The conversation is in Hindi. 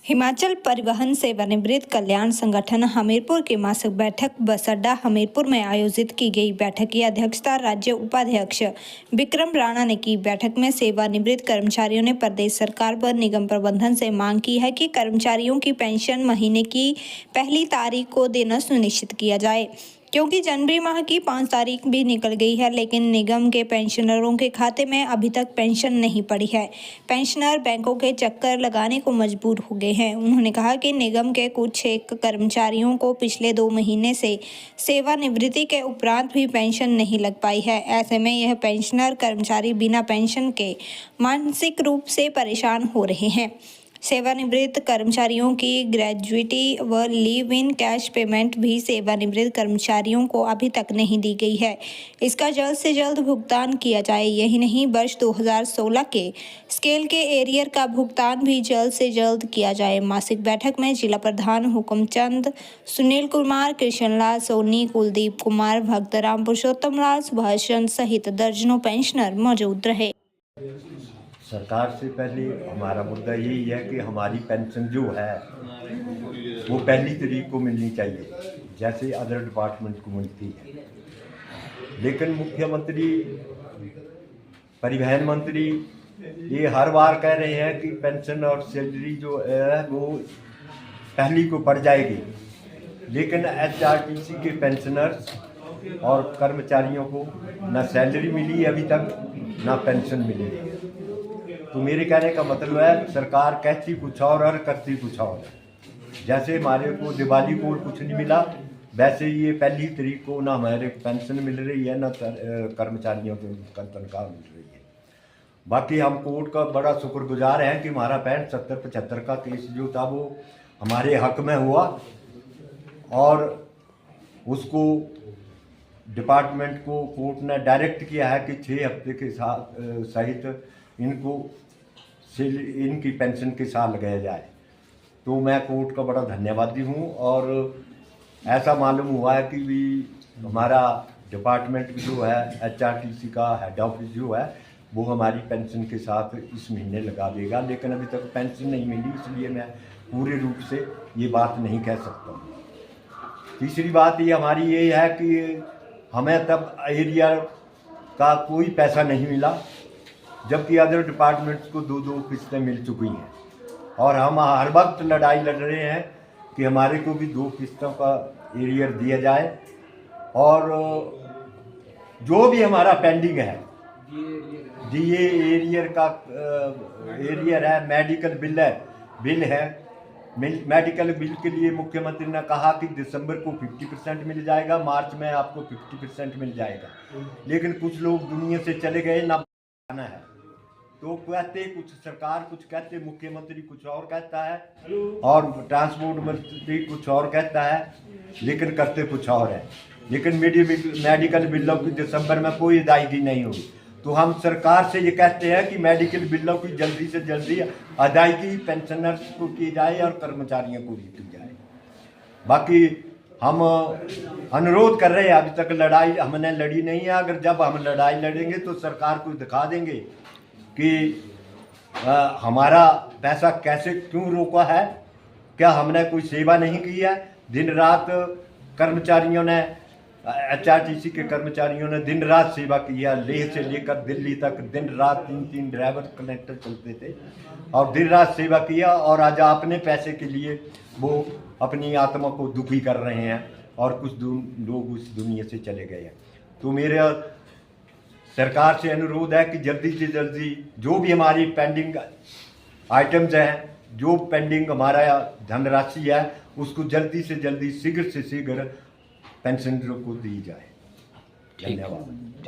हिमाचल परिवहन सेवानिवृत्त कल्याण संगठन हमीरपुर की मासिक बैठक बस अड्डा हमीरपुर में आयोजित की गई। बैठक की अध्यक्षता राज्य उपाध्यक्ष विक्रम राणा ने की। बैठक में सेवानिवृत्त कर्मचारियों ने प्रदेश सरकार व निगम प्रबंधन से मांग की है कि कर्मचारियों की पेंशन महीने की पहली तारीख को देना सुनिश्चित किया जाए, क्योंकि जनवरी माह की 5 तारीख भी निकल गई है, लेकिन निगम के पेंशनरों के खाते में अभी तक पेंशन नहीं पड़ी है। पेंशनर बैंकों के चक्कर लगाने को मजबूर हो गए हैं। उन्होंने कहा कि निगम के कुछ एक कर्मचारियों को पिछले 2 महीने से सेवानिवृत्ति के उपरांत भी पेंशन नहीं लग पाई है। ऐसे में यह पेंशनर कर्मचारी बिना पेंशन के मानसिक रूप से परेशान हो रहे हैं। सेवानिवृत्त कर्मचारियों की ग्रेजुइटी व लीव इन कैश पेमेंट भी सेवानिवृत्त कर्मचारियों को अभी तक नहीं दी गई है। इसका जल्द से जल्द भुगतान किया जाए। यही नहीं, वर्ष 2016 के स्केल के एरियर का भुगतान भी जल्द से जल्द किया जाए। मासिक बैठक में जिला प्रधान हुकुमचंद, सुनील कुमार, कृष्णलाल सोनी, कुलदीप कुमार, भक्तराम, पुरुषोत्तम लाल, सुभाष चंद्र सहित दर्जनों पेंशनर मौजूद रहे। सरकार से पहले हमारा मुद्दा यही है कि हमारी पेंशन जो है वो पहली तारीख को मिलनी चाहिए, जैसे अदर डिपार्टमेंट को मिलती है। लेकिन मुख्यमंत्री, परिवहन मंत्री ये हर बार कह रहे हैं कि पेंशन और सैलरी जो है वो पहली को पड़ जाएगी, लेकिन एचआरटीसी के पेंशनर्स और कर्मचारियों को ना सैलरी मिली अभी तक, ना पेंशन मिली। तो मेरे कहने का मतलब है, सरकार कहती कुछ और करती कुछ और है। जैसे हमारे को दिवाली को कुछ नहीं मिला, वैसे ये पहली तारीख को ना हमारे पेंशन मिल रही है, ना कर्मचारियों को तनख्वाह मिल रही है। बाकी हम कोर्ट का बड़ा शुक्रगुजार हैं कि हमारा 65-75 का केस जो था वो हमारे हक में हुआ और उसको डिपार्टमेंट को कोर्ट ने डायरेक्ट किया है कि 6 हफ्ते के साथ सहित इनको इनकी पेंशन के साथ लगाया जाए। तो मैं कोर्ट का बड़ा धन्यवादी हूँ और ऐसा मालूम हुआ है कि भी हमारा डिपार्टमेंट जो है एचआरटीसी का हेड ऑफिस जो है वो हमारी पेंशन के साथ इस महीने लगा देगा, लेकिन अभी तक पेंशन नहीं मिली, इसलिए मैं पूरे रूप से ये बात नहीं कह सकता। तीसरी बात ये हमारी ये है कि हमें तब एरिया का कोई पैसा नहीं मिला, जबकि अदर डिपार्टमेंट्स को 2-2 किस्तें मिल चुकी हैं और हम हर वक्त लड़ाई लड़ रहे हैं कि हमारे को भी 2 किस्तों का एरियर दिया जाए। और जो भी हमारा पेंडिंग है, डीए एरियर का एरियर है, मेडिकल बिल है। मेडिकल बिल के लिए मुख्यमंत्री ने कहा कि दिसंबर को 50% मिल जाएगा, मार्च में आपको 50% मिल जाएगा, लेकिन कुछ लोग दुनिया से चले गए ना आना है। तो कहते कुछ सरकार कुछ कहते, मुख्यमंत्री कुछ और कहता है और ट्रांसपोर्ट मंत्री कुछ और कहता है, लेकिन करते कुछ और है। लेकिन मेडिकल बिलों की दिसंबर में कोई अदायगी नहीं हुई। तो हम सरकार से ये कहते हैं कि मेडिकल बिलों की जल्दी से जल्दी अदायगी पेंशनर्स को की जाए और कर्मचारियों को भी की जाए। बाकी हम अनुरोध कर रहे हैं, अभी तक लड़ाई हमने लड़ी नहीं है। अगर जब हम लड़ाई लड़ेंगे तो सरकार को दिखा देंगे कि हमारा पैसा कैसे क्यों रोका है, क्या हमने कोई सेवा नहीं की है। दिन रात कर्मचारियों ने, एचआरटीसी के कर्मचारियों ने दिन रात सेवा की है। लेह से लेकर दिल्ली तक दिन रात 3-3 ड्राइवर कनेक्टर चलते थे और दिन रात सेवा किया, और आज अपने पैसे के लिए वो अपनी आत्मा को दुखी कर रहे हैं और कुछ लोग उस दुनिया से चले गए हैं। तो मेरे सरकार से अनुरोध है कि जल्दी से जल्दी जो भी हमारी पेंडिंग आइटम्स हैं, जो पेंडिंग हमारा धनराशि है, उसको जल्दी से जल्दी शीघ्र से शीघ्र पेंशनरों को दी जाए। धन्यवाद।